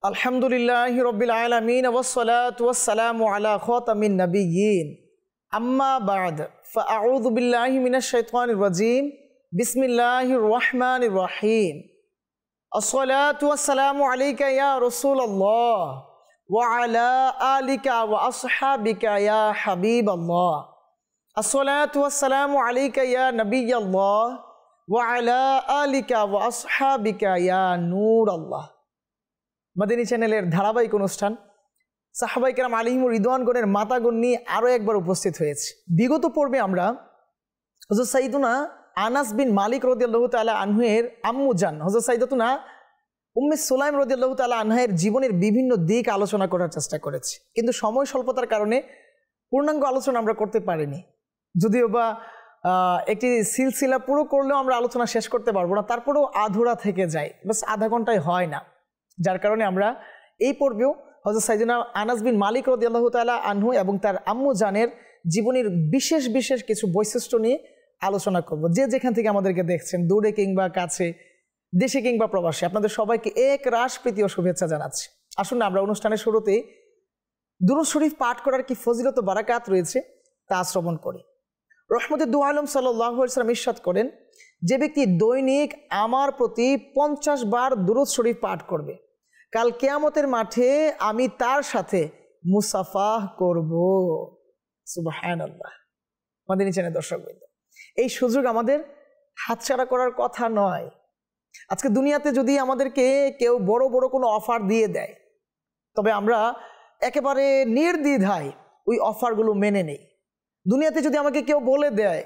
আলহামদুলিল্লাহি রাব্বিল আলামিন ওয়াসসালাতু ওয়াসসালামু আলা খাতামিন নাবিয়্যিন আম্মা বা'দ ফাআউযু বিল্লাহি মিনাশ শাইতানির রাজীম বিসমিল্লাহির রহমানির রহিম আসসালাতু ওয়াসসালামু আলাইকা ইয়া রাসূলুল্লাহ ওয়া আলা আলিকা ওয়া আসহাবিকা ইয়া হাবিবাল্লাহ আসসালাতু ওয়াসসালামু আলাইকা ইয়া নাবিয়্যাল্লাহ ওয়া আলা আলিকা ওয়া আসহাবিকা ইয়া নূরাল্লাহ। মাদানী চ্যানেলের ধারাবাহিক অনুষ্ঠান সাহাবায়ে কেরাম আলাইহিমুর রিদওয়ানগণের মাতাগণ নিয়ে আরও একবার উপস্থিত হয়েছে। বিগত পর্বে আমরা হযরত সাইয়্যিদুনা আনাস বিন মালিক রাদিয়াল্লাহু তাআলা আনহু-এর আম্মু জান হযরত সাইয়্যিদাতুনা উম্মে সুলাইম রাদিয়াল্লাহু তাআলা আনহা-এর জীবনের বিভিন্ন দিক আলোচনা করার চেষ্টা করেছি, কিন্তু সময় স্বল্পতার কারণে পূর্ণাঙ্গ আলোচনা আমরা করতে পারিনি। যদিও বা একটি সিলসিলা পুরো করলেও আমরা আলোচনা শেষ করতে পারবো না, তারপরেও আধুরা থেকে যায়, বাস আধা ঘন্টায় হয় না। যার কারণে আমরা এই পর্বেও হযরত সাইয়্যিদুনা আনাস বিন মালিক রাদিয়াল্লাহু তাআলা আনহু এবং তার আম্মু জানের জীবনের বিশেষ বিশেষ কিছু বৈশিষ্ট্য নিয়ে আলোচনা করব। যে যেখান থেকে আমাদেরকে দেখছেন, দূরে কিংবা কাছে, দেশে কিংবা প্রবাসে, আপনাদের সবাইকে এক রাশ প্রীতি ও শুভেচ্ছা জানাচ্ছি। আসুন না আমরা অনুষ্ঠানের শুরুতেই দুরূদ শরীফ পাঠ করার কি ফজিলত ও বারাকাত রয়েছে তা শ্রবণ করি। রহমতে দু আলম সাল্লাল্লাহু আলাইহি ওয়াসাল্লাম ইরশাদ করেন, যে ব্যক্তি দৈনিক আমার প্রতি 50 বার দুরূদ শরীফ পাঠ করবে, কাল কিয়ামতের মাঠে আমি তার সাথে মুসাফাহ করব। সুবহানাল্লাহ। মাদানী চ্যানেলের দর্শকবৃন্দ, এই সুযোগ আমাদের হাতছাড়া করার কথা নয়। আজকে দুনিয়াতে যদি আমাদেরকে কেউ বড় বড় কোনো অফার দিয়ে দেয়, তবে আমরা একেবারে নির্দ্বিধায় ওই অফারগুলো মেনে নেই। দুনিয়াতে যদি আমাকে কেউ বলে দেয়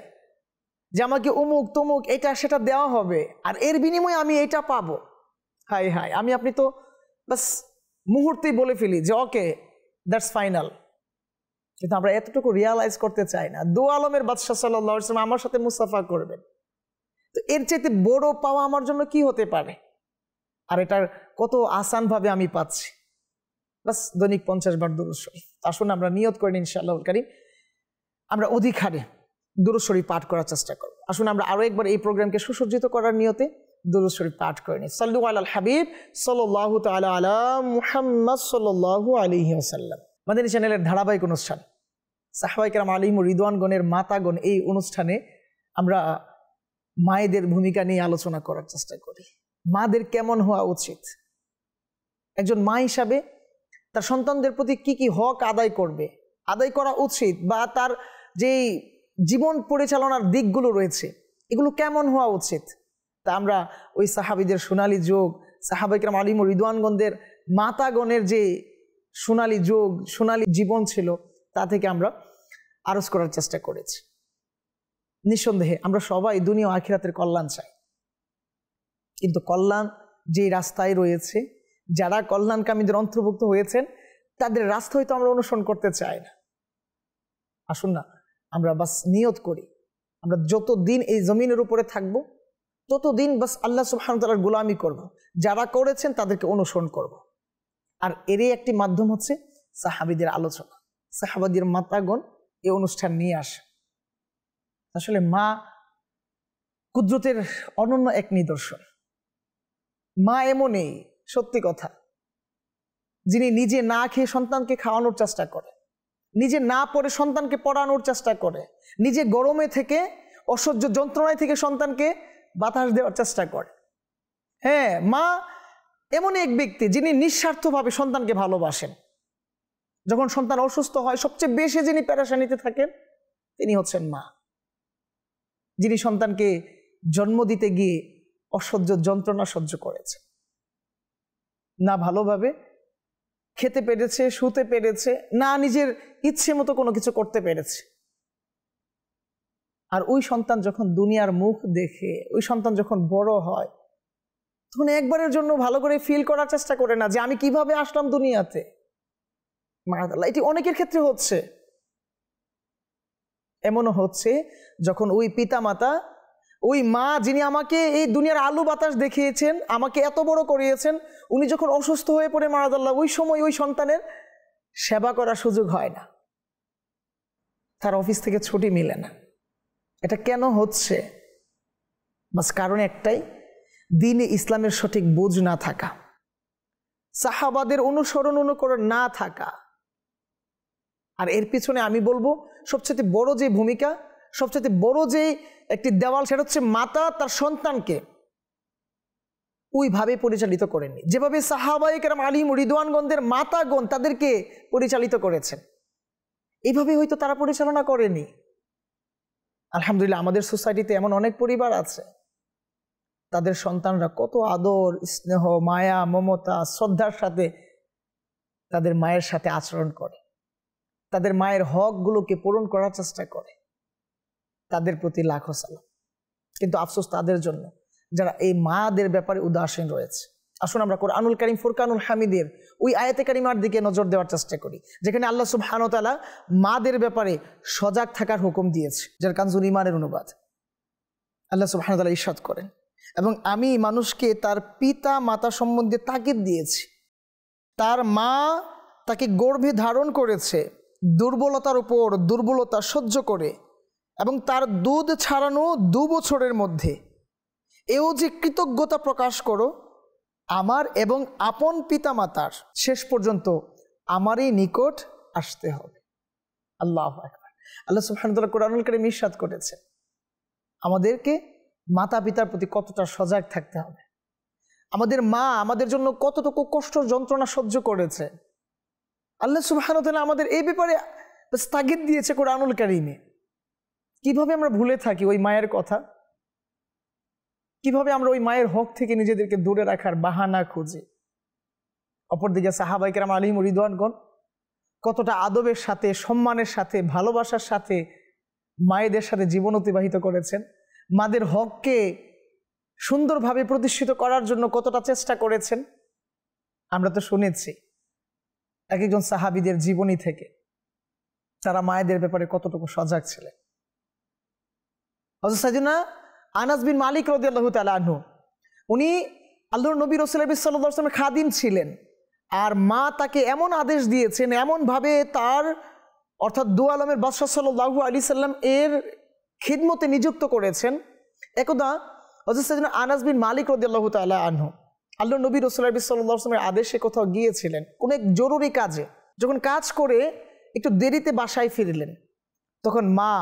যে আমাকে অমুক তমুক এটা সেটা দেওয়া হবে আর এর বিনিময়ে আমি এটা পাবো, হাই হাই, আমি আপনি তো বাস মুহূর্তেই বলে ফেলি যে ওকে দ্যাটস ফাইনাল। কিন্তু আমরা এতটুকু রিয়ালাইজ করতে চাই না দু আলমের বাদশাহ সাল্লাল্লাহু আলাইহি ওয়াসাল্লাম আমার সাথে মুসাফা করবেন, তো এর চাইতে বড় পাওয়া আমার জন্য কি হতে পারে? আর এটার কত আসানভাবে আমি পাচ্ছি, বাস দৈনিক 50 বার দুরূদ শরীফ। আসুন আমরা নিয়ত করি ইনশাআল্লাহুল কারীম আমরা অধিক হারে দুরূদ শরীফ পাঠ করার চেষ্টা করব। আসুন আমরা আরো একবার এই প্রোগ্রামকে সুসজ্জিত করার নিয়তে দুরূদ শরীফ পাঠ করে নিই। সাল্লু আলাল হাবিব সাল্লাল্লাহু তাআলা আলা মুহাম্মদ সাল্লাল্লাহু আলাইহি ওয়াসাল্লাম। মাদানী চ্যানেলের ধারাবাহিক অনুষ্ঠান সাহাবায়ে কেরাম আলাইহিমুর রিদওয়ানগণের মাতাগণ, এই অনুষ্ঠানে আমরা মায়েদের ভূমিকা নিয়ে আলোচনা করার চেষ্টা করি। মাদের কেমন হওয়া উচিত, একজন মা হিসাবে তার সন্তানদের প্রতি কি কি হক আদায় করা উচিত, বা তার যেই জীবন পরিচালনার দিকগুলো রয়েছে এগুলো কেমন হওয়া উচিত, তা আমরা ওই সাহাবীদের সোনালী যুগ, সাহাবায়ে কেরাম আলাইহিমুর রিদওয়ানগণদের মাতাগণের যে সোনালী যুগ, সোনালী জীবন ছিল, তা থেকে আমরা আরজ করার চেষ্টা করেছি। নিঃসন্দেহে আমরা সবাই দুনিয়া ও আখিরাতের কল্যাণ চাই, কিন্তু কল্যাণ যে রাস্তায় রয়েছে, যারা কল্যাণকামীদের অন্তর্ভুক্ত হয়েছেন তাদের রাস্তা হয়তো আমরা অনুসরণ করতে চাই না। আসুন না আমরা বাস নিয়ত করি, আমরা যতদিন এই জমিনের উপরে থাকবো ততদিন বাস আল্লাহ সুবহানাহু ওয়া তাআলার গোলামি করব, যারা করেছেন তাদেরকে অনুসরণ করব। আর এরই একটি মাধ্যম হচ্ছে সাহাবীদের আলোচনা, সাহাবাদের মাতাগণ এই অনুষ্ঠান নিয়ে আসে। আসলে মা কুদরতের অনন্য এক নিদর্শন। মা এমনই, সত্যি কথা, যিনি নিজে না খেয়ে সন্তানকে খাওয়ানোর চেষ্টা করে, নিজে না পড়ে সন্তানকে পড়ানোর চেষ্টা করে, নিজে গরমে থেকে অসহ্য যন্ত্রণায় থেকে সন্তানকে বাতাস দেওয়ার চেষ্টা করে। হ্যাঁ, মা এমনই এক ব্যক্তি যিনি নিঃস্বার্থভাবে সন্তানকে ভালোবাসেন। যখন সন্তান অসুস্থ হয় সবচেয়ে বেশি যিনি পেরেশানিতে থাকেন তিনি হচ্ছেন মা, যিনি সন্তানকে জন্ম দিতে গিয়ে অসহ্য যন্ত্রণা সহ্য করেছে, না ভালোভাবে খেতে পেরেছে, শুতে পেরেছে, না নিজের ইচ্ছে মতো কোনো কিছু করতে পেরেছে। আর ওই সন্তান যখন দুনিয়ার মুখ দেখে, ওই সন্তান যখন বড় হয়, তখন একবারের জন্য ভালো করে ফিল করার চেষ্টা করে না যে আমি কিভাবে আসলাম দুনিয়াতে। মাশাআল্লাহ, এটি অনেকের ক্ষেত্রে হচ্ছে। এমনও হচ্ছে যখন ওই পিতামাতা, ওই মা যিনি আমাকে এই দুনিয়ার আলো বাতাস দেখিয়েছেন, আমাকে এত বড় করিয়েছেন, উনি যখন অসুস্থ হয়ে পড়ে মারাদাল্লাহ, ওই সময় ওই সন্তানের সেবা করার সুযোগ হয় না, তার অফিস থেকে ছুটি মিলে না। এটা কেন হচ্ছে? বাস কারণ একটাই, দ্বীনে ইসলামের সঠিক বুঝ না থাকা। সাহাবাদের অনুসরণ না থাকা। আর এর পিছনে আমি বলবো সবচেয়ে বড় যে ভূমিকা, সবচেয়ে বড় যে একটি দেওয়াল, সেটা হচ্ছে মাতা তার সন্তানকে ওইভাবে পরিচালিত করেননি যেভাবে সাহাবায়ে কেরাম আলিম রিদওয়ানগণদের মাতাগণ তাদেরকে পরিচালিত করেছেন, এইভাবে হয়তো তারা পরিচালনা করেনি। আলহামদুলিল্লাহ আমাদের সোসাইটিতে এমন অনেক পরিবার আছে, তাদের সন্তানরা কত আদর, স্নেহ, মায়া, মমতা, শ্রদ্ধার সাথে তাদের মায়ের সাথে আচরণ করে, তাদের মায়ের হকগুলোকে পূরণ করার চেষ্টা করে, তাদের প্রতি লাখো সালাম। কিন্তু আফসোস তাদের জন্য যারা এই মাদের ব্যাপারে উদাসীন রয়েছে। আসুন আমরা কোরআনুল কারীম ফুরকানুল হামিদের ওই আয়াতে কারিমার দিকে নজর দেওয়ার চেষ্টা করি, যেখানে আল্লাহ সুবহানাহু ওয়া তাআলা মাদের ব্যাপারে সজাগ থাকার হুকুম দিয়েছে, যার কানজুল ঈমানের অনুবাদ। আল্লাহ সুবহানাহু ওয়া তাআলা ইরশাদ করেন, এবং আমি মানুষকে তার পিতা মাতা সম্বন্ধে তাকিদ দিয়েছি, তার মা তাকে গর্ভে ধারণ করেছে দুর্বলতার উপর দুর্বলতা সহ্য করে, এবং তার দুধ ছাড়ানো 2 বছরের মধ্যে। এও যে কৃতজ্ঞতা প্রকাশ করো আমার এবং আপন পিতা মাতার, শেষ পর্যন্ত আমারই নিকট আসতে হবে। আল্লাহু আকবার। আল্লাহ সুবহানাহু ওয়া তাআলা কোরআনুল কারীম ইরশাদ করেছেন আমাদেরকে মাতা পিতার প্রতি কতটা সজাগ থাকতে হবে। আমাদের মা আমাদের জন্য কতটুকু কষ্ট যন্ত্রণা সহ্য করেছে, আল্লাহ সুবহানাহু ওয়া তাআলা আমাদের এই ব্যাপারে তাগিদ দিয়েছে কোরআনুল কারীমে। কিভাবে আমরা ভুলে থাকি ওই মায়ের কথা, কিভাবে আমরা ওই মায়ের হক থেকে নিজেদেরকে দূরে রাখার বাহানা খুঁজি। অপরদিকে সাহাবায়ে কেরাম আলিম রিদওয়ানগণ কতটা আদবের সাথে, সম্মানের সাথে, ভালোবাসার সাথে মায়েদের সাথে জীবন অতিবাহিত করেছেন, মাদের হককে সুন্দরভাবে প্রতিষ্ঠিত করার জন্য কতটা চেষ্টা করেছেন। আমরা তো শুনেছি এক একজন সাহাবীদের জীবনী থেকে তারা মায়েদের ব্যাপারে কতটুকু সজাগ ছিলেন। হযরত সাইয়েদনা আনাস বিন মালিক রাদিয়াল্লাহু তাআলা আনহু, উনি আল্লাহর নবী রাসূল সাল্লাল্লাহু আলাইহি ওয়াসাল্লামের খাদিম ছিলেন, আর মা তাকে এমন আদেশ দিয়েছেন, এমনভাবে তার অর্থাৎ দু আলমের বাদশাহ সাল্লাল্লাহু আলাইহি সাল্লাম এর খিদমতে নিযুক্ত করেছেন। একদা হযরত সাইয়েদনা আনাস বিন মালিক রাদিয়াল্লাহু তাআলা আনহু আল্লাহর নবী রাসূল সাল্লাল্লাহু আলাইহি ওয়াসাল্লামের আদেশে কোথাও গিয়েছিলেন কোনো এক জরুরি কাজে। যখন কাজ করে একটু দেরিতে বাসায় ফিরলেন, তখন মা,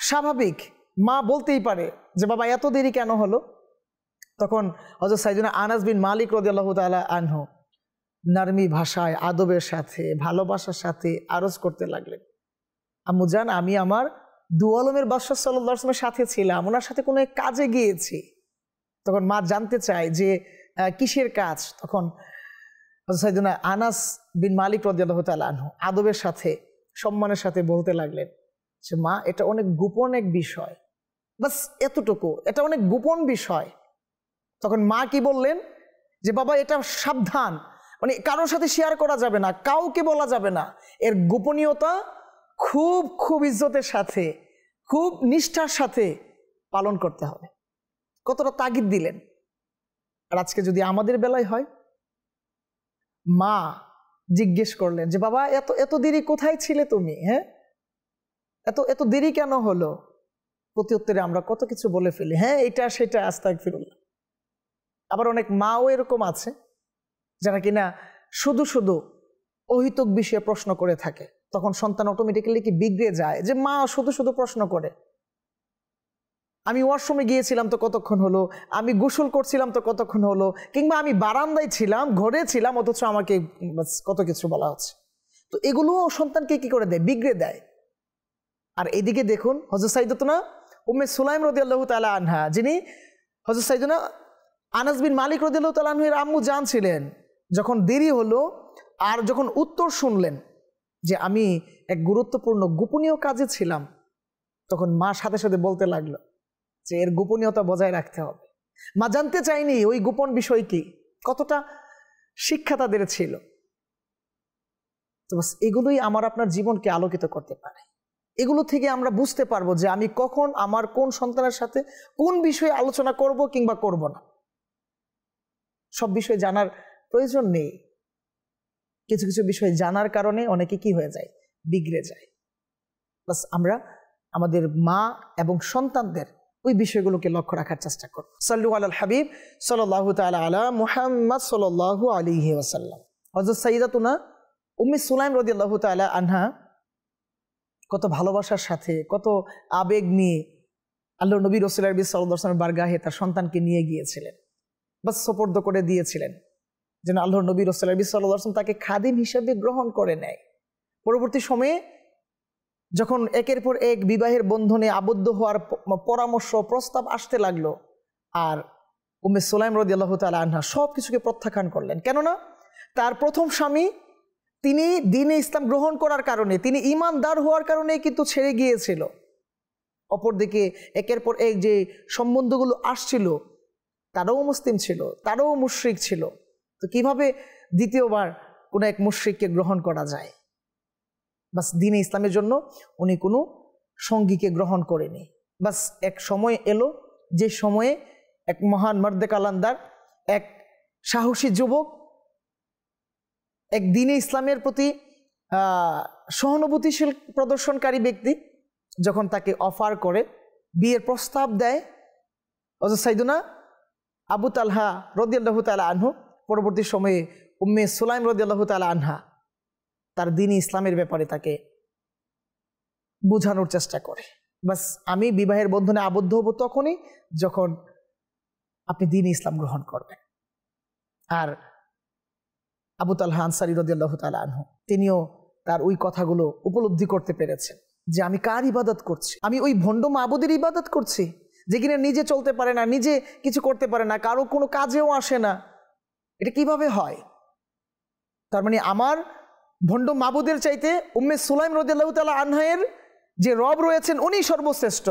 স্বাভাবিক মা বলতেই পারে যে বাবা এত দেরি কেন হলো। তখন হযরত সাইয়েদনা আনাস বিন মালিক রাদিয়াল্লাহু তাআলা আনহু নারমি ভাষায়, আদবের সাথে, ভালোবাসার সাথে আরজ করতে লাগলেন, আম্মু জান, আমি আমার দু আলমের বাদশাহ সাল্লাল্লাহু আলাইহি ওয়াসাল্লামের সাথে ছিলাম, ওনার সাথে কোনো এক কাজে গিয়েছি। তখন মা জানতে চায় যে কিসের কাজ। তখন হযরত সাইয়েদনা আনাস বিন মালিক রাদিয়াল্লাহু তাআলা আনহু আদবের সাথে, সম্মানের সাথে বলতে লাগলেন যে মা, এটা অনেক গোপন এক বিষয়, বাস এতটুকু, এটা অনেক গোপন বিষয়। তখন মা কি বললেন যে বাবা, এটা সাবধান, মানে কারোর সাথে শেয়ার করা যাবে না, কাউকে বলা যাবে না, এর গোপনীয়তা খুব খুব ইজ্জতের সাথে, খুব নিষ্ঠার সাথে পালন করতে হবে। কতটা তাগিদ দিলেন। আর আজকে যদি আমাদের বেলায় হয়, মা জিজ্ঞেস করলেন যে বাবা, এত এত দেরি কোথায় ছিলে তুমি, হ্যাঁ, এত দেরি কেন হলো? প্রতি উত্তরে আমরা কত কিছু বলে ফেলি, হ্যাঁ এটা সেটা, আস্তাগফিরুল্লাহ। আবার অনেক মাও এরকম আছে যারা কিনা শুধু শুধু অহিতুক বিষয়ে প্রশ্ন করে থাকে। তখন সন্তান অটোমেটিক্যালি কি বিগড়ে যায় যে মা শুধু শুধু প্রশ্ন করে। আমি ওয়াশরুমে গিয়েছিলাম তো কতক্ষণ হলো, আমি গোসল করছিলাম তো কতক্ষণ হলো, কিংবা আমি বারান্দায় ছিলাম, ঘরে ছিলাম, অথচ আমাকে কত কিছু বলা হচ্ছে। তো এগুলো সন্তানকে কি করে দেয়, বিগড়ে দেয়। আর এদিকে দেখুন হযরত সাইয়েদাতুনা উম্মে সুলাইম রাদিয়াল্লাহু তাআলা আনহা, যিনি হযরত সাইয়েদনা আনাস বিন মালিক রাদিয়াল্লাহু তাআলা আনহু এর আম্মু জান ছিলেন, যখন দেরি হলো আর যখন উত্তর শুনলেন যে আমি এক গুরুত্বপূর্ণ গোপনীয় কাজে ছিলাম, তখন মা সাথে সাথে বলতে লাগলো যে এর গোপনীয়তা বজায় রাখতে হবে। মা জানতে চাইনি ওই গোপন বিষয় কি, কতটা শিক্ষা তাদের ছিল। তো বাস এগুলোই আমার আপনার জীবনকে আলোকিত করতে পারে। এগুলো থেকে আমরা বুঝতে পারবো যে আমি কখন আমার কোন সন্তানের সাথে কোন বিষয়ে আলোচনা করব কিংবা করব না। সব বিষয় জানার প্রয়োজন নেই, কিছু কিছু বিষয় জানার কারণে অনেকে কি হয়ে যায়, বিগড়ে যায়। বাস আমরা আমাদের মা এবং সন্তানদের ওই বিষয়গুলোকে লক্ষ্য রাখার চেষ্টা করব। সাল্লু আলাল হাবিব সাল্লাল্লাহু তাআলা আলা মুহাম্মদ সাল্লাল্লাহু আলাইহি ওয়াসাল্লাম। হযরত সাইয়্যিদাতুনা উম্মে সুলাইম রাদিয়াল্লাহু তাআলা আনহা কত ভালোবাসার সাথে, কত আবেগ নিয়ে আল্লাহর নবী রাসূল সাল্লাল্লাহু আলাইহি ওয়াসাল্লামের বারগাহে তার সন্তানকে নিয়ে গিয়েছিলেন, বাস সুপর্দ করে দিয়েছিলেন যেন আল্লাহর নবী রাসূল সাল্লাল্লাহু আলাইহি ওয়াসাল্লাম তাকে খাদিম হিসেবে গ্রহণ করে নেয়। পরবর্তী সময়ে যখন একের পর এক বিবাহের বন্ধনে আবদ্ধ হওয়ার পরামর্শ প্রস্তাব আসতে লাগলো, আর উম্মে সুলাইম রাদিয়াল্লাহু তাআলা আনহা সব কিছুকে প্রত্যাখ্যান করলেন। কেননা তার প্রথম স্বামী তিনি দ্বীনে ইসলাম গ্রহণ করার কারণে, তিনি ঈমানদার হওয়ার কারণে কিন্তু ছেড়ে গিয়েছিল। অপরদিকে একের পর এক যে সম্বন্ধগুলো আসছিল তারাও মুসলিম ছিল, তারাও মুশরিক ছিল। তো কিভাবে দ্বিতীয়বার কোনো এক মুশরিককে গ্রহণ করা যায়? বাস দ্বীনে ইসলামের জন্য উনি কোনো সঙ্গীকে গ্রহণ করেনি। বাস এক সময় এলো যে সময়ে এক মহান মর্দে কালান্দার, এক সাহসী যুবক, এক দ্বীনে ইসলামের প্রতি সহানুভূতিশীল প্রদর্শনকারী ব্যক্তি যখন তাকে অফার করে, বিয়ের প্রস্তাব দেয়, হযরত সাইয়্যিদুনা আবু তালহা রাদিয়াল্লাহু তাআলা আনহু, পরবর্তী সময়ে উম্মে সুলাইম রাদিয়াল্লাহু তাআলা আনহা তার দ্বীনে ইসলামের ব্যাপারে তাকে বোঝানোর চেষ্টা করে, বাস আমি বিবাহের বন্ধনে আবদ্ধ হব তখনই যখন আপনি দ্বীনে ইসলাম গ্রহণ করবেন। আর আবু তালহা আনসারী রাদিয়াল্লাহু তাআলা আনহু তিনিও তার ওই কথাগুলো উপলব্ধি করতে পেরেছেন যে আমি কার ইবাদত করছি, আমি ওই ভণ্ড মাবুদের ইবাদত করছি যে কিনা নিজে চলতে পারে না, নিজে কিছু করতে পারে না, কারো কোনো কাজেও আসে না। এটা কিভাবে হয়? তার মানে আমার ভণ্ড মাবুদের চাইতে উম্মে সুলাইম রাদিয়াল্লাহু তাআলা আনহায়ের যে রব রয়েছেন উনি সর্বশ্রেষ্ঠ,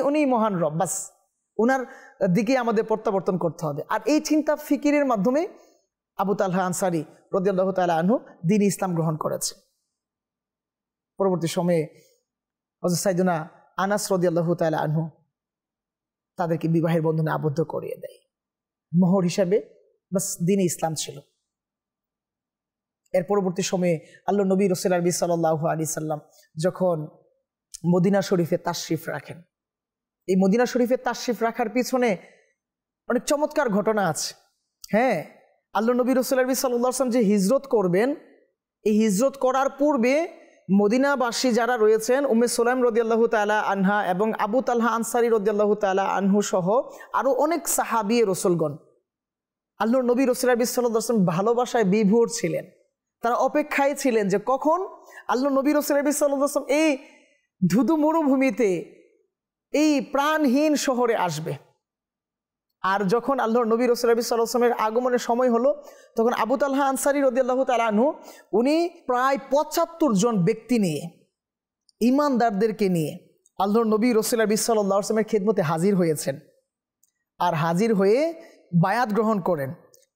উনি মহান রব, বাস উনার দিকে আমাদের প্রত্যাবর্তন করতে হবে। আর এই চিন্তা ফিকিরের মাধ্যমে আবু তালহা আনসারী রাদিয়াল্লাহু তাআলা আনহু দ্বীনে ইসলাম গ্রহণ করেছে। পরবর্তী সময়ে হযরত সাইয়্যিদুনা আনাস রাদিয়াল্লাহু তাআলা আনহু তাদেরকে বিবাহের বন্ধনে আবদ্ধ করিয়ে দেয়। মোহর হিসাবে বাস দ্বীনে ইসলাম ছিল। এর পরবর্তী সময়ে আল্লাহর নবী রাসূলুল্লাহ সাল্লাল্লাহু আলাইহি সাল্লাম যখন মদিনা শরীফে তাশরিফ রাখেন, এই মদিনা শরীফে তাশরিফ রাখার পিছনে অনেক চমৎকার ঘটনা আছে। হ্যাঁ, আল্লাহর নবী রাসূলুল্লাহ সাল্লাল্লাহু আলাইহি সাল্লাম যে হিজরত করবেন, এই হিজরত করার পূর্বে মদিনাবাসী যারা রয়েছেন উম্মে সুলাইম রাদিয়াল্লাহু তাআলা আনহা এবং আবু তালহা আনসারী রাদিয়াল্লাহু তাআলা আনহু সহ আরো অনেক সাহাবী রাসূলগণ আল্লাহর নবী রাসূলুল্লাহ সাল্লাল্লাহু আলাইহি ওয়াসাল্লাম ভালোবাসায় বিভোর ছিলেন। তারা অপেক্ষায় ছিলেন যে কখন আল্লাহর নবী রাসূলুল্লাহ সাল্লাল্লাহু আলাইহি ওয়াসাল্লাম এই ধুধু মরুভূমিতে, এই প্রাণহীন শহরে আসবে। আর যখন আল্লাহর নবী রাসূলুল্লাহ সাল্লাল্লাহু আলাইহি ওয়াসাল্লামের আগমনের সময় হলো, তখন আবু তালহা আনসারী রাদিয়াল্লাহু তাআলা আনহু উনি প্রায় ৭৫ জন ব্যক্তি নিয়ে, ঈমানদারদেরকে নিয়ে আল্লাহর নবী রাসূলুল্লাহ সাল্লাল্লাহু আলাইহি ওয়াসাল্লামের খিদমতে হাজির হয়েছেন। আর হাজির হয়ে বায়াত গ্রহণ করেন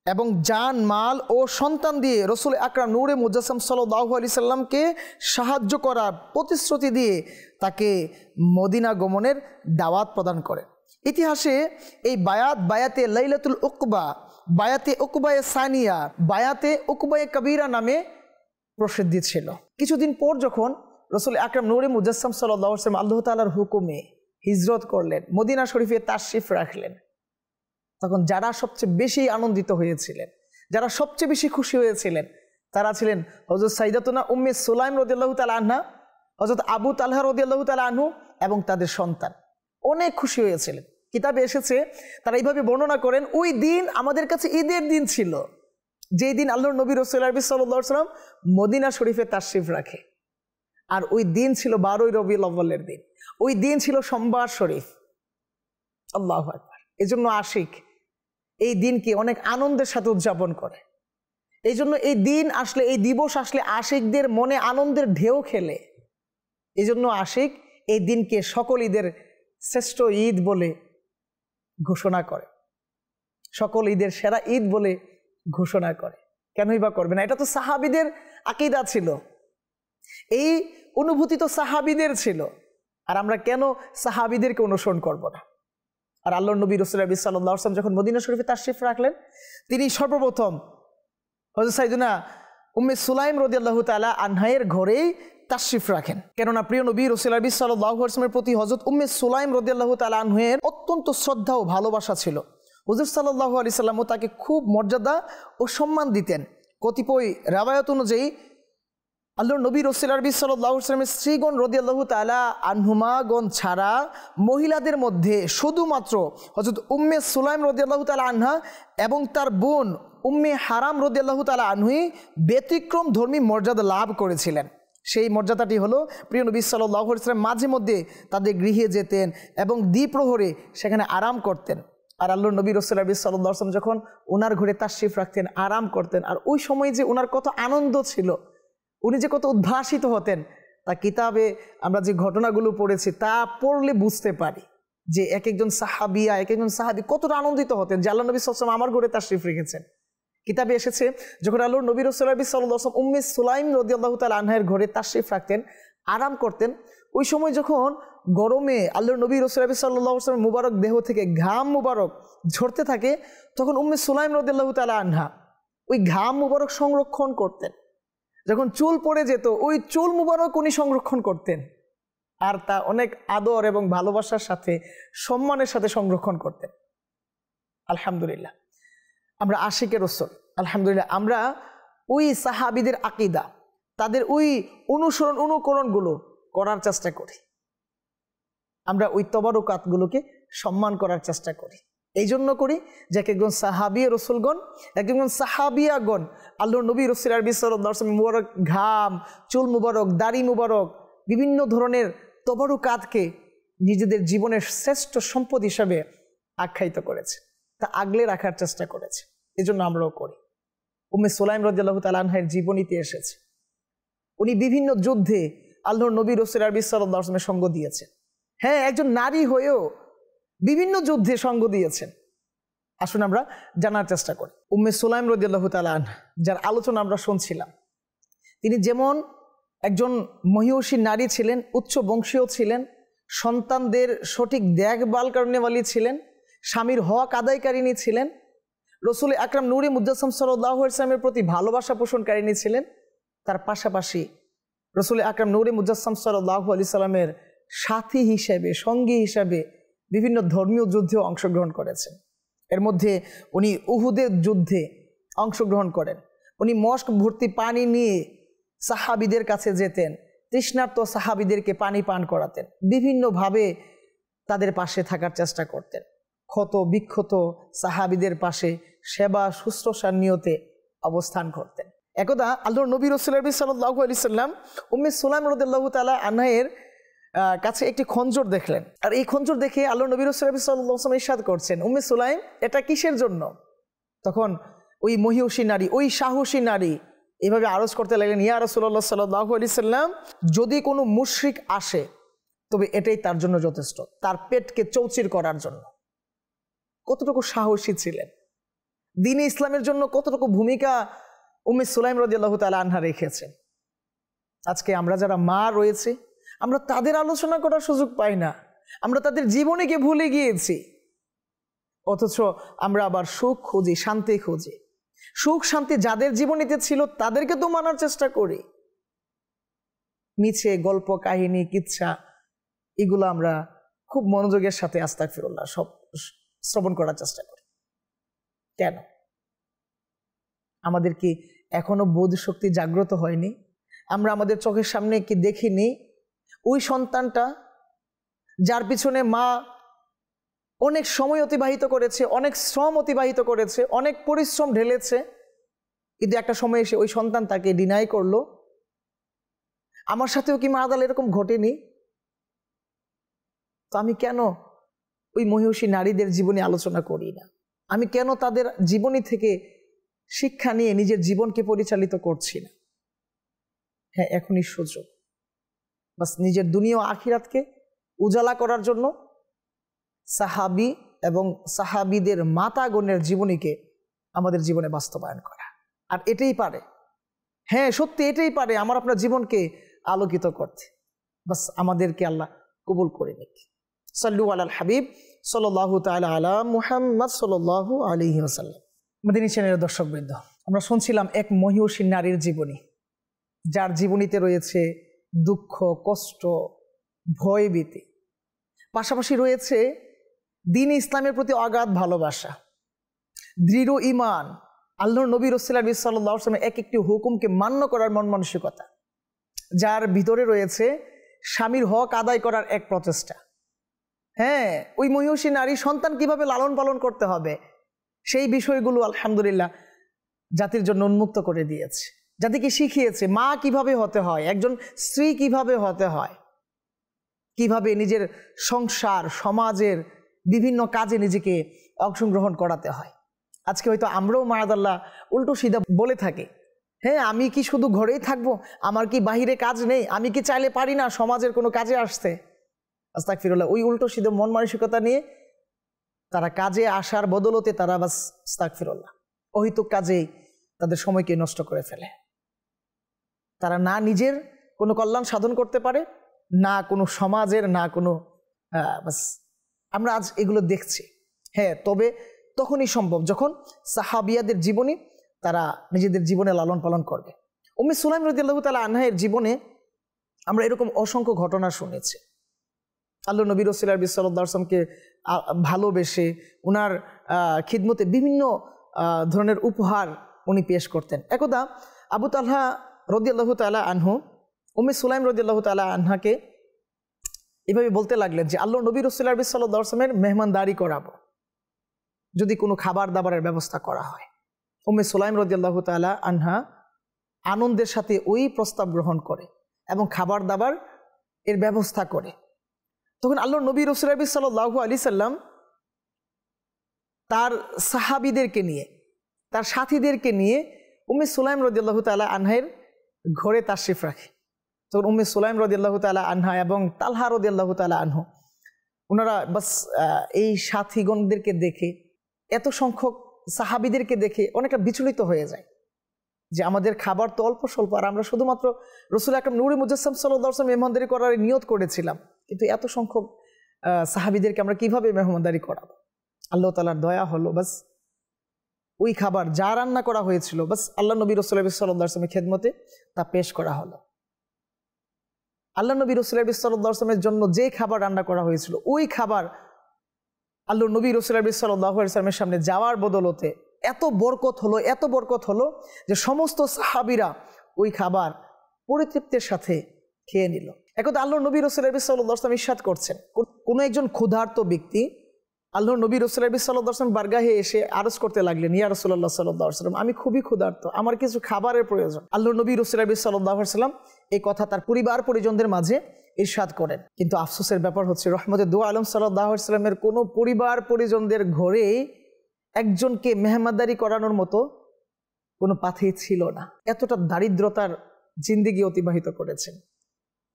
এবং জান, মাল ও সন্তান দিয়ে রাসূল আকরাম নূরে মুজাসসাম সাল্লাল্লাহু আলাইহি সাল্লামকে সাহায্য করার প্রতিশ্রুতি দিয়ে তাকে মদিনা গমনের দাওয়াত প্রদান করেন। ইতিহাসে এই বায়াতে লাইলাতুল উকবা, বায়াতে উকবায়ে সানিয়া, বায়াতে উকবায়ে কবিরা নামে প্রসিদ্ধি ছিল। কিছুদিন পর যখন রাসূল আকরাম নূরে মুজাসসাম সাল্লাল্লাহু আলাইহি ওয়াসাল্লাম আল্লাহ তাআলার হুকুমে হিজরত করলেন, মদিনা শরীফে তাশরিফ রাখলেন, তখন যারা সবচেয়ে বেশি আনন্দিত হয়েছিলেন, যারা সবচেয়ে বেশি খুশি হয়েছিলেন, তারা ছিলেন হযরত সাইয়্যিদাতুনা উম্মে সুলাইম রাদিয়াল্লাহু তাআলা আনহা, হযরত আবু তালহা রাদিয়াল্লাহু তাআলা আনহু এবং তাদের সন্তান। অনেক খুশি হয়েছিলেন। কিতাবে এসেছে, তারা এইভাবে বর্ণনা করেন, ওই দিন আমাদের কাছে ঈদের দিন ছিল, যেই দিন আল্লাহর নবী রাসূলুল্লাহ সাল্লাল্লাহু আলাইহি ওয়াসাল্লাম মদিনা শরীফে তাশরিফ রাখে। আর ওই দিন ছিল 12 রবিউল আউয়ালের দিন, ওই দিন ছিল সোমবার শরীফ। আল্লাহু আকবার। এজন্য আশিক এই দিনকে অনেক আনন্দের সাথে উদযাপন করে। এই জন্য এই দিন আসলে, এই দিবস আসলে আশিকদের মনে আনন্দের ঢেউ খেলে। এই জন্য আশিক এই দিনকে সকল ঈদের শ্রেষ্ঠ ঈদ বলে ঘোষণা করে, সকল ঈদের সেরা ঈদ বলে ঘোষণা করে। কেনই বা করবে না? এটা তো সাহাবীদের আকীদা ছিল, এই অনুভূতি তো সাহাবীদের ছিল। আর আমরা কেন সাহাবীদেরকে অনুসরণ করব না? আর আল্লাহর নবী রাসূলুল্লাহ সাল্লাল্লাহু আলাইহি ওয়াসাল্লাম যখন মদিনা শরীফে তাশরিফ রাখলেন, তিনি সর্বপ্রথম হযরত সাইয়্যিদুনা উম্মে সুলাইম রাদিয়াল্লাহু তাআলা আনহায়ের ঘরেই তাশরিফ রাখেন। কেননা প্রিয় নবী রাসূলুল্লাহ সাল্লাল্লাহু আলাইহি ওয়াসাল্লামের প্রতি হযরত উম্মে সুলাইম রাদিয়াল্লাহু তাআলা আনহায়ের অত্যন্ত শ্রদ্ধা ও ভালোবাসা ছিল। হুজুর সাল্লাল্লাহু আলাইহি সাল্লামও তাকে খুব মর্যাদা ও সম্মান দিতেন। কতিপয় রাওয়ায়াত অনুযায়ী আল্লাহর নবী রাসূল আরবি সাল্লাল্লাহু আলাইহি ওয়াসাল্লামের স্ত্রীগণ রাদিয়াল্লাহু তাআলা আনহুমাগণ ছাড়া মহিলাদের মধ্যে শুধুমাত্র হযরত উম্মে সুলাইম রাদিয়াল্লাহু তাআলা আনহা এবং তার বোন উম্মে হারাম রাদিয়াল্লাহু তাআলা আনহুই ব্যতিক্রম ধর্মী মর্যাদা লাভ করেছিলেন। সেই মর্যাদাটি হলো প্রিয় নবী সাল্লাল্লাহু আলাইহি ওয়াসাল্লাম মাঝে মধ্যে তাদের গৃহে যেতেন এবং দ্বিপ্রহরে সেখানে আরাম করতেন। আর আল্লাহর নবী রাসূল আরবি সাল্লাল্লাহু আলাইহি ওয়াসাল্লাম যখন ওনার ঘরে তাশরিফ রাখতেন, আরাম করতেন, আর ওই সময় যে ওনার কত আনন্দ ছিল, উনি যে কত উদ্ভাসিত হতেন, তা কিতাবে আমরা যে ঘটনাগুলো পড়েছি তা পড়লে বুঝতে পারি যে এক একজন সাহাবিয়া, এক একজন সাহাবী কতটা আনন্দিত হতেন যে আল্লাহ নবী সাল্লাল্লাহু আলাইহি ওয়াসাল্লাম আমার ঘরে তাশরিফ রেখেছেন। কিতাবে এসেছে যখন আল্লাহর নবী রাসূল আরবি সাল্লাল্লাহু আলাইহি ওয়াসাল্লাম উম্মে সুলাইম রাদিয়াল্লাহু তাআলা আনহার ঘরে তাশরিফ রাখতেন, আরাম করতেন, ওই সময় যখন গরমে আল্লাহর নবী রাসূল আরবি সাল্লাল্লাহু আলাইহি ওয়াসাল্লামের মুবারক দেহ থেকে ঘাম মুবারক ঝরতে থাকে, তখন উম্মে সুলাইম রাদিয়াল্লাহু তাআলা আনহা ওই ঘাম মুবারক সংরক্ষণ করতেন। যখন চুল পড়ে যেত ওই চুল মুবারক উনি সংরক্ষণ করতেন, আর তা অনেক আদর এবং ভালোবাসার সাথে সম্মানের সাথে সংরক্ষণ করতেন। আলহামদুলিল্লাহ, আমরা আশিকে রাসূল, আলহামদুলিল্লাহ আমরা ওই সাহাবীদের আকীদা, তাদের ওই অনুকরণগুলো করার চেষ্টা করি। আমরা ওই তবারুকাতগুলোকে সম্মান করার চেষ্টা করি। এই জন্য করি যে এক একজন সাহাবী রাসূলগণ, এক একজন সাহাবিয়াগণ আল্লাহর নবী রাসূল আরবি সাল্লাল্লাহু আলাইহি ওয়াসাল্লাম মুবারক ঘাম, চুল মুবারক, দাড়ি মুবারক, বিভিন্ন ধরনের তবারুকাতকে নিজেদের জীবনের শ্রেষ্ঠ সম্পদ হিসাবে আখ্যায়িত করেছে, তা আগলে রাখার চেষ্টা করেছে। এই জন্য আমরাও করি। উম্মে সুলাইম রাদিয়াল্লাহু তাআলা আনহার জীবনীতে এসেছে উনি বিভিন্ন যুদ্ধে আল্লাহর নবী রাসূল আরবি সাল্লাল্লাহু আলাইহি ওয়াসাল্লামের সঙ্গ দিয়েছেন। হ্যাঁ, একজন নারী হয়েও বিভিন্ন যুদ্ধে সঙ্গ দিয়েছেন। আসুন আমরা জানার চেষ্টা করি উম্মে সুলাইম রাদিয়াল্লাহু তাআলা আনহা, যার আলোচনা আমরা শুনছিলাম, তিনি যেমন একজন মহিয়সী নারী ছিলেন, উচ্চ বংশীয় ছিলেন, সন্তানদের সঠিক দেখভাল করেনওয়ালি ছিলেন, স্বামীর হক আদায়কারিণী ছিলেন, রাসূল আকরাম নূরে মুজাসসাম সাল্লাল্লাহু আলাইহি ওয়াসাল্লামের প্রতি ভালোবাসা পোষণকারিণী ছিলেন। তার পাশাপাশি রাসূল আকরাম নূরে মুজাসসাম সাল্লাল্লাহু আলাইহি ওয়াসাল্লামের সাথী হিসেবে, সঙ্গী হিসেবে বিভিন্ন ধর্মীয় যুদ্ধেও অংশগ্রহণ করেছেন। এর মধ্যে উনি উহুদের যুদ্ধে অংশগ্রহণ করেন। উনি মস্ক ভর্তি পানি নিয়ে সাহাবীদের কাছে যেতেন, তৃষ্ণার্ত সাহাবীদেরকে পানি পান করাতেন, বিভিন্নভাবে তাদের পাশে থাকার চেষ্টা করতেন, ক্ষত বিক্ষত সাহাবীদের পাশে সেবা শুশ্রূষার নিয়তে অবস্থান করতেন। একদা আল্লাহর নবী রাসূল সাল্লাল্লাহু আলাইহি ওয়াসাল্লাম উম্মে সুলাইম রাদিয়াল্লাহু তাআলা আনহার কাছে একটি খঞ্জর দেখলেন। আর এই খঞ্জর দেখে আল্লাহর নবী রাসূল সাল্লাল্লাহু আলাইহি ওয়াসাল্লাম ইরশাদ করছেন, উম্মে সুলাইম, এটা কিসের জন্য? তখন ওই মহিয়সী নারী, ওই সাহসী নারী এভাবে আরজ করতে লাগলেন, ইয়া রাসূলুল্লাহ সাল্লাল্লাহু আলাইহি ওয়াসাল্লাম, যদি কোনো মুশরিক আসে তবে এটাই তার জন্য যথেষ্ট, তার পেটকে চৌচির করার জন্য। কতটুকু সাহসী ছিলেন, দ্বীনে ইসলামের জন্য কতটুকু ভূমিকা উম্মে সুলাইম রাদিয়াল্লাহু তাআলা আনহা রেখেছেন। আজকে আমরা যারা মা রয়েছে, আমরা তাদের আলোচনা করার সুযোগ পাই না, আমরা তাদের জীবনীকে ভুলে গিয়েছি। অথচ আমরা আবার সুখ খুঁজি, শান্তি খুঁজি। সুখ শান্তি যাদের জীবনীতে ছিল তাদেরকে তো মানার চেষ্টা করি। মিছে গল্প কাহিনী কিচ্ছা এগুলো আমরা খুব মনোযোগের সাথে আস্তাগফিরুল্লাহ সব শ্রবণ করার চেষ্টা করি। কেন? আমাদের কি এখনো বোধ শক্তি জাগ্রত হয়নি? আমরা আমাদের চোখের সামনে কি দেখিনি ওই সন্তানটা যার পিছনে মা অনেক সময় অতিবাহিত করেছে, অনেক শ্রম অতিবাহিত করেছে, অনেক পরিশ্রম ঢেলেছে, কিন্তু একটা সময় এসে ওই সন্তান তাকে ডিনাই করলো? আমার সাথেও কি মাদাল এরকম ঘটেনি? তো আমি কেন ওই মহিয়সী নারীদের জীবনী আলোচনা করি না? আমি কেন তাদের জীবনী থেকে শিক্ষা নিয়ে নিজের জীবনকে পরিচালিত করছি না? হ্যাঁ, এখনই সুযোগ। বাস নিজের দুনিয়া ও আখিরাতকে উজালা করার জন্য সাহাবী এবং সাহাবীদের মাতাগণের জীবনীকে আমাদের জীবনে বাস্তবায়ন করা। আর এটাই পারে, হ্যাঁ সত্যি এটাই পারে আমার আপনার জীবনকে আলোকিত করতে। বাস আমাদেরকে আল্লাহ কবুল করে নিক। সাল্লু আলাল হাবিব সাল্লাল্লাহু তাআলা আলা মুহাম্মদ সাল্লাল্লাহু আলাইহি ওয়াসাল্লাম। মদিনী চ্যানেলের দর্শকবৃন্দ, আমরা শুনছিলাম এক মহিয়সী নারীর জীবনী, যার জীবনীতে রয়েছে দুঃখ, কষ্ট, ভয়ভীতি, পাশাপাশি রয়েছে দ্বীন ইসলামের প্রতি অগাধ ভালোবাসা, দৃঢ় ঈমান, আল্লাহর নবী রাসূলুল্লাহ সাল্লাল্লাহু আলাইহি ওয়াসাল্লামের এক একটি হুকুমকে মান্য করার মন মানসিকতা, যার ভিতরে রয়েছে স্বামীর হক আদায় করার এক প্রচেষ্টা। হ্যাঁ, ওই মহিষী নারী সন্তান কিভাবে লালন পালন করতে হবে সেই বিষয়গুলো আলহামদুলিল্লাহ জাতির জন্য উন্মুক্ত করে দিয়েছে, জাতিকে শিখিয়েছে মা কিভাবে হতে হয়, একজন স্ত্রী কিভাবে হতে হয়, কিভাবে নিজের সংসার সমাজের বিভিন্ন কাজে নিজেকে অংশগ্রহণ করাতে হয়। আজকে হয়তো আমরাও মায়াদাল্লাহ উল্টো সিধা বলে থাকি, হ্যাঁ আমি কি শুধু ঘরেই থাকবো, আমার কি বাহিরে কাজ নেই, আমি কি চাইলে পারি না সমাজের কোনো কাজে আসতে। আস্তাগফিরুল্লাহ, ওই উল্টো সিধা মন মানসিকতা নিয়ে তারা কাজে আসার বদলতে তারা বাস আস্তাগফিরুল্লাহ অহিতুক কাজেই তাদের সময়কে নষ্ট করে ফেলে। তারা না নিজের কোনো কল্যাণ সাধন করতে পারে, না কোনো সমাজের, না কোনো বাস আমরা আজ এগুলো দেখছি। হ্যাঁ, তবে তখনই সম্ভব যখন সাহাবিয়াদের জীবনী তারা নিজেদের জীবনে লালন পালন করবে। উম্মে সুলাইম রাদিয়াল্লাহু তাআলা আনহার জীবনে আমরা এরকম অসংখ্য ঘটনা শুনেছি। আল্লাহ নবী রাসূলুল্লাহ সাল্লাল্লাহু আলাইহি ওয়াসাল্লামকে ভালোবেসে উনার খিদমতে বিভিন্ন ধরনের উপহার উনি পেশ করতেন। একদা আবু তালহা রাদিয়াল্লাহু তাআলা আনহু উম্মে সুলাইম রাদিয়াল্লাহু তাআলা আনহাকে এভাবে বলতে লাগলেন যে আল্লাহ নবী রাসূলুল্লাহ সাল্লাল্লাহু আলাইহি ওয়াসাল্লামের মেহমানদারি করাবো যদি কোনো খাবার দাবারের ব্যবস্থা করা হয়। উম্মে সুলাইম রাদিয়াল্লাহু তাআলা আনহা আনন্দের সাথে ওই প্রস্তাব গ্রহণ করে এবং খাবার দাবার এর ব্যবস্থা করে। তখন আল্লাহ নবী রাসূলুল্লাহ সাল্লাল্লাহু আলাইহি সাল্লাম তার সাহাবীদেরকে নিয়ে, তার সাথীদেরকে নিয়ে উম্মে সুলাইম রাদিয়াল্লাহু তাআলা আনহার ঘরে তাশরিফ রাখে। তখন উম্মে সুলাইম রাদিয়াল্লাহু তাআলা আনহা এবং তালহা রাদিয়াল্লাহু তাআলা আনহু ওনারা বাস এই সাথীগণদেরকে দেখে, এত সংখ্যক সাহাবীদেরকে দেখে অনেকটা বিচলিত হয়ে যায় যে আমাদের খাবার তো অল্প স্বল্প, আর আমরা শুধুমাত্র রাসূল আকরাম নূরে মুজাসসাম সাল্লাল্লাহু আলাইহি ওয়াসাল্লাম মেহমানদারি করার নিয়ত করেছিলাম, কিন্তু এত সংখ্যক সাহাবীদেরকে আমরা কিভাবে মেহমানদারি করাবো। আল্লাহ তাআলার দয়া হলো, বাস ওই খাবার যা রান্না করা হয়েছিল বাস আল্লাহ নবী রাসূলুল্লাহ সাল্লাল্লাহু আলাইহি ওয়াসাল্লামের খেদমতে তা পেশ করা হলো। আল্লাহ নবী রাসূলুল্লাহ সাল্লাল্লাহু আলাইহি ওয়াসাল্লামের জন্য যে খাবার রান্না করা হয়েছিল ওই খাবার আল্লাহ নবী রাসূলুল্লাহ সাল্লাল্লাহু আলাইহি ওয়াসাল্লামের সামনে যাওয়ার বদলতে এত বরকত হলো যে সমস্ত সাহাবীরা ওই খাবার পরিতৃপ্তির সাথে খেয়ে নিল। একদা আল্লাহ নবী রাসূলুল্লাহ সাল্লাল্লাহু আলাইহি ওয়াসাল্লাম ইরশাদ করছেন, কোনো একজন ক্ষুধার্ত ব্যক্তি আল্লাহ নবী রাসূলুল্লাহ সাল্লাল্লাহু আলাইহি ওয়াসাল্লাম বারগাহে এসে আরজ করতে লাগলেন, ইয়া রাসূলুল্লাহ সাল্লাল্লাহু আলাইহি ওয়াসাল্লাম, আমি খুবই ক্ষুধার্ত, আমার কিছু খাবারের প্রয়োজন। আল্লাহ নবী রাসূলুল্লাহ সাল্লাল্লাহু আলাইহি ওয়াসাল্লাম এই কথা তার পরিবার পরিজনদের মাঝে ইরশাদ করেন। কিন্তু আফসোসের ব্যাপার হচ্ছে রহমতে দু আলম সাল্লাল্লাহু আলাইহি ওয়াসাল্লামের কোনো পরিবার পরিজনদের ঘরে একজনকে মেহমানদারি করানোর মতো কোনো পাথেয় ছিল না। এতটা দারিদ্রতার জিন্দেগি অতিবাহিত করেছেন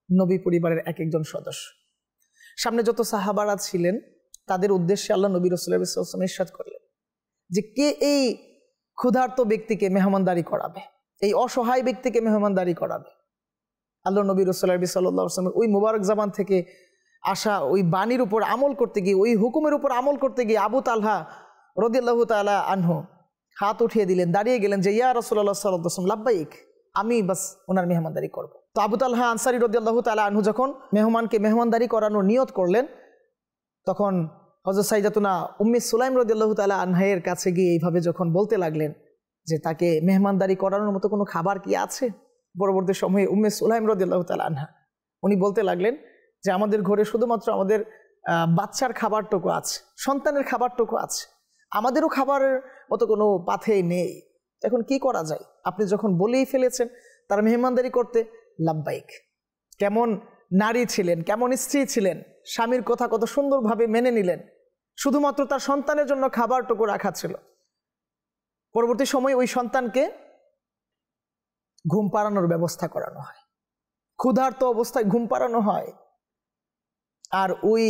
নবী পরিবারের এক একজন সদস্য। সামনে যত সাহাবারা ছিলেন তাদের উদ্দেশ্যে আল্লাহ নবী রাসূলুল্লাহ সাল্লাল্লাহু আলাইহি ওয়াসাল্লাম ইরশাদ করলেন যে কে এই ক্ষুধার্ত ব্যক্তিকে মেহমানদারি করাবে, এই অসহায় ব্যক্তিকে মেহমানদারি করাবে। আল্লাহ নবী রাসূলুল্লাহ সাল্লাল্লাহু আলাইহি ওয়াসাল্লাম ওই মুবারক জামান থেকে আসা ওই বাণীর উপর আমল করতে গিয়ে, ওই হুকুমের উপর আমল করতে গিয়ে আবু তালহা রাদিয়াল্লাহু তাআলা আনহু হাত উঠিয়ে দিলেন, দাঁড়িয়ে গেলেন যে ইয়া রাসূলুল্লাহ সাল্লাল্লাহু আলাইহি ওয়াসাল্লাম লাব্বাইক, আমি বাস ওনার মেহমানদারি করব। তো আবু তালহা আনসারী রাদিয়াল্লাহু তাআলা আনহু যখন মেহমানকে মেহমানদারি করানোর নিয়ত করলেন, তখন হযরত সাইয়্যিদাতুনা উম্মে সুলাইম রাদিয়াল্লাহু তাআলা আনহার কাছে গিয়ে এইভাবে যখন বলতে লাগলেন যে তাকে মেহমানদারি করানোর মতো কোনো খাবার কি আছে। পরবর্তী সময়ে উম্মে সুলাইম রাদিয়াল্লাহু তাআলা আনহা উনি বলতে লাগলেন যে আমাদের ঘরে শুধুমাত্র আমাদের বাচ্চার খাবারটুকু আছে, সন্তানের খাবারটুকু আছে, আমাদেরও খাবারের মতো কোনো পাথেয় নেই, এখন কি করা যায়। আপনি যখন বলেই ফেলেছেন তার মেহমানদারি করতে, লাব্বাইক। কেমন নারী ছিলেন, কেমন স্ত্রী ছিলেন, স্বামীর কথা কত সুন্দরভাবে মেনে নিলেন, শুধুমাত্র তার সন্তানের জন্য খাবারটুকু রাখা ছিল। পরবর্তী সময়ে ওই সন্তানকে ঘুম পাড়ানোর ব্যবস্থা করানো হয়, ক্ষুধার্ত অবস্থায় ঘুম পাড়ানো হয়, আর ওই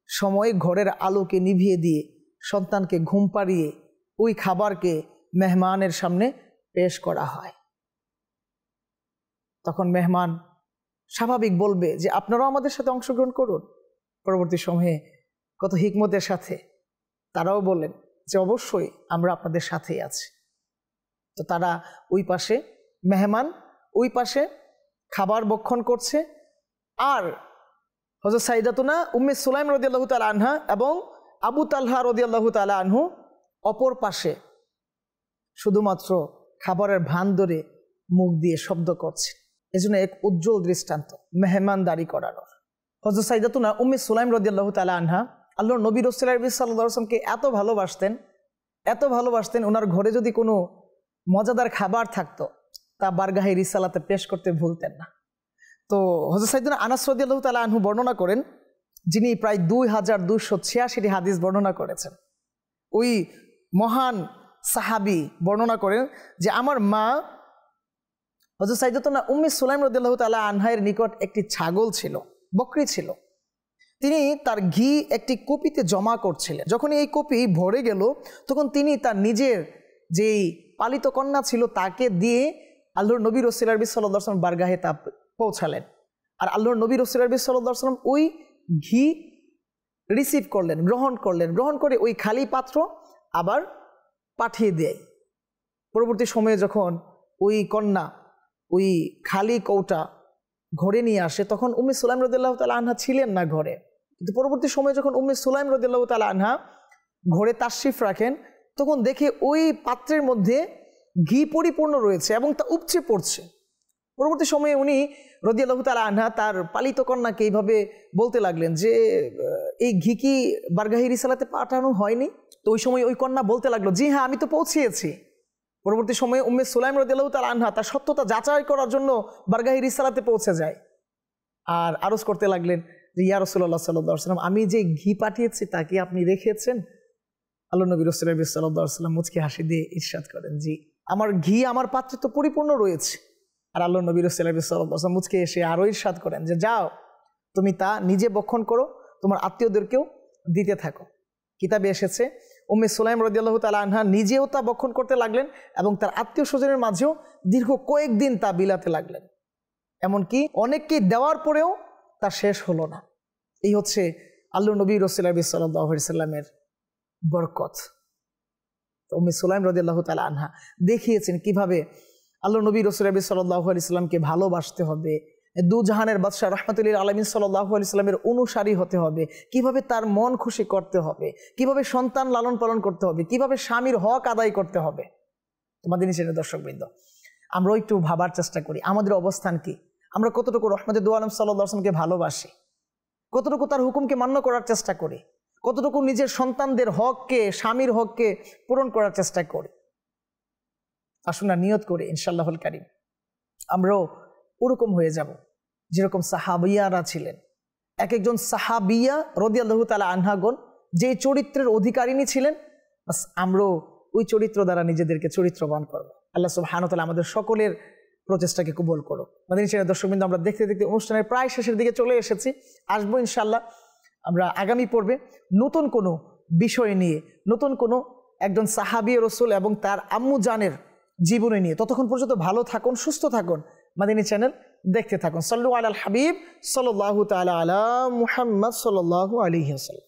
সময় ঘরের আলোকে নিভিয়ে দিয়ে সন্তানকে ঘুম পাড়িয়ে ওই খাবারকে মেহমানের সামনে পেশ করা হয়। তখন মেহমান স্বাভাবিক বলবে যে আপনারাও আমাদের সাথে অংশগ্রহণ করুন। পরবর্তী সময়ে কত হিকমতের সাথে তারাও বললেন যে অবশ্যই আমরা আপনাদের সাথেই আছি। তো তারা ওই পাশে মেহমান ওই পাশে খাবার ভক্ষণ করছে, আর হযরত সাইয়্যিদাতুনা উম্মে সুলাইম রাদিয়াল্লাহু তাআলা আনহা এবং আবু তালহা রাদিয়াল্লাহু তাআলা আনহু অপর পাশে শুধুমাত্র খাবারের ভান ধরে মুখ দিয়ে শব্দ করছে। এজন্য এক উজ্জ্বল দৃষ্টান্ত মেহমানদারি করানোর। হযরত সাইয়্যিদাতুনা উম্মে সুলাইম রাদিয়াল্লাহু তাআলা আনহা আল্লাহর নবী রাসূলুল্লাহ সাল্লাল্লাহু আলাইহি ওয়াসাল্লামকে এত ভালোবাসতেন, ওনার ঘরে যদি কোনো মজাদার খাবার থাকতো তা বারগাহে রিসালাতে পেশ করতে ভুলতেন না। তো হযরত সাইয়্যিদুনা আনাস রাদিয়াল্লাহু তাআলা আনহু বর্ণনা করেন, যিনি প্রায় 2286টি হাদিস বর্ণনা করেছেন। ওই মহান সাহাবী বর্ণনা করেন যে আমার মা হযরত সাইয়্যিদাতুনা উম্মে সুলাইম রাদিয়াল্লাহু তাআলা আনহার নিকট একটি ছাগল ছিল, বকরি ছিল। তিনি তার ঘি একটি কুপিতে জমা করছিলেন। যখন এই কুপি ভরে গেল তখন তিনি তার নিজের যেই পালিত কন্যা ছিল তাকে দিয়ে আল্লাহর নবী রাসূলুল্লাহ সাল্লাল্লাহু আলাইহি ওয়াসাল্লাম বারগাহে তা পৌঁছালেন। আর আল্লাহর নবী রাসূলুল্লাহ সাল্লাল্লাহু আলাইহি ওয়াসাল্লাম ওই ঘি রিসিভ করলেন, গ্রহণ করে ওই খালি পাত্র আবার পাঠিয়ে দেয়। পরবর্তী সময়ে যখন ওই কন্যা ওই খালি কৌটা ঘরে নিয়ে আসে তখন উম্মে সুলাইম রাদিয়াল্লাহু তাআলা আনহা ছিলেন না ঘরে। কিন্তু পরবর্তী সময়ে যখন উম্মে সুলাইম রাদিয়াল্লাহু তাআলা আনহা ঘরে তাশরিফ রাখেন তখন দেখে ওই পাত্রের মধ্যে ঘি পরিপূর্ণ রয়েছে এবং তা উপচে পড়ছে। পরবর্তী সময়ে উনি রাদিয়াল্লাহু তাআলা আনহা তার পালিত কন্যাকে এইভাবে বলতে লাগলেন যে এই ঘি কি বারগাহে রিসালাতে পাঠানো হয়নি? তো ওই সময় ওই কন্যা বলতে লাগলো, জি হ্যাঁ, আমি তো পৌঁছিয়েছি। পরবর্তী সময়ে উম্মে সুলাইম রাদিয়াল্লাহু তাআলা আনহা তার সত্যতা যাচাই করার জন্য বারগাহে রিসালাতে পৌঁছে যায় আর আরজ করতে লাগলেন যে ইয়া রাসূলুল্লাহ সাল্লাল্লাহু আলাইহি ওয়াসাল্লাম, আমি যে ঘি পাঠিয়েছি তা কি আপনি রেখেছেন? আল্লাহ নবী রাসূলুল্লাহ সাল্লাল্লাহু আলাইহি ওয়াসাল্লাম মুচকি হাসি দিয়ে ইরশাদ করেন, জি, আমার ঘি আমার পাত্রে তো পরিপূর্ণ রয়েছে। আর আল্লাহ নবী রাসূলুল্লাহ সাল্লাল্লাহু আলাইহি ওয়াসাল্লাম মুচকি এসে আরও ইরশাদ করেন যে যাও, তুমি তা নিজে ভক্ষণ করো, তোমার আত্মীয়দেরকেও দিতে থাকো। কিতাবে এসেছে উম্মে সুলাইম রাদিয়াল্লাহু তাআলা আনহা নিজেও তা ভক্ষণ করতে লাগলেন এবং তার আত্মীয় স্বজনের মাঝেও দীর্ঘ কয়েকদিন তা বিলাতে লাগলেন। এমনকি অনেককে দেওয়ার পরেও তা শেষ হলো না। এই হচ্ছে আল্লাহ নবী রাসূলুল্লাহ সাল্লাল্লাহু আলাইহি ওয়াসাল্লামের বরকত। উম্মে সুলাইম রাদিয়াল্লাহু তাআলা আনহা দেখিয়েছেন কিভাবে আল্লাহ নবী রাসূলুল্লাহ সাল্লাল্লাহু আলাইহি ওয়াসাল্লামকে ভালোবাসতে হবে, দু জাহানের বাদশাহ রাহমাতুল আলামিন সাল্লাল্লাহু আলাইহি ওয়াসাল্লামের অনুসারী হতে হবে, কিভাবে তার মন খুশি করতে হবে, কিভাবে সন্তান লালন পালন করতে হবে, কিভাবে স্বামীর হক আদায় করতে হবে। তোমাদের নিচে দর্শকবৃন্দ, আমরা একটু ভাবার চেষ্টা করি আমাদের অবস্থান কি, আমরা কতটুকু রহমতে দু আলম সাল্লাল্লাহু আলাইহি ওয়াসাল্লামকে ভালোবাসি, কতটুকু তার হুকুমকে মান্য করার চেষ্টা করি, কতটুকু নিজের সন্তানদের হককে, স্বামীর হককে পূরণ করার চেষ্টা করি। আসুন না নিয়ত করি ইনশাআল্লাহুল কারীম আমরাও ওরকম হয়ে যাব যেরকম সাহাবিয়ারা ছিলেন। এক একজন সাহাবিয়া রাদিয়াল্লাহু তাআলা আনহাগণ যে চরিত্রের অধিকারিণী ছিলেন, বাস আমরাও ওই চরিত্র দ্বারা নিজেদেরকে চরিত্রবান করব। আল্লাহ সুবহানাহু ওয়া তাআলা আমাদের সকলের প্রচেষ্টাকে কবুল করো। আমাদের দর্শকবৃন্দ, আমরা দেখতে দেখতে অনুষ্ঠানের প্রায় শেষের দিকে চলে এসেছি। আসবো ইনশাআল্লাহ আমরা আগামী পর্বে নতুন কোনো বিষয় নিয়ে, নতুন কোনো একজন সাহাবী রাসূল এবং তার আম্মু জানের জীবনী নিয়ে। ততক্ষণ পর্যন্ত ভালো থাকুন, সুস্থ থাকুন, মাদানী চ্যানেল দেখতে থাকুন। সাল্লু আলাল হাবিব সাল্লাল্লাহু তাআলা আলা মুহাম্মদ সাল্লাল্লাহু আলাইহি ওয়াসাল্লাম।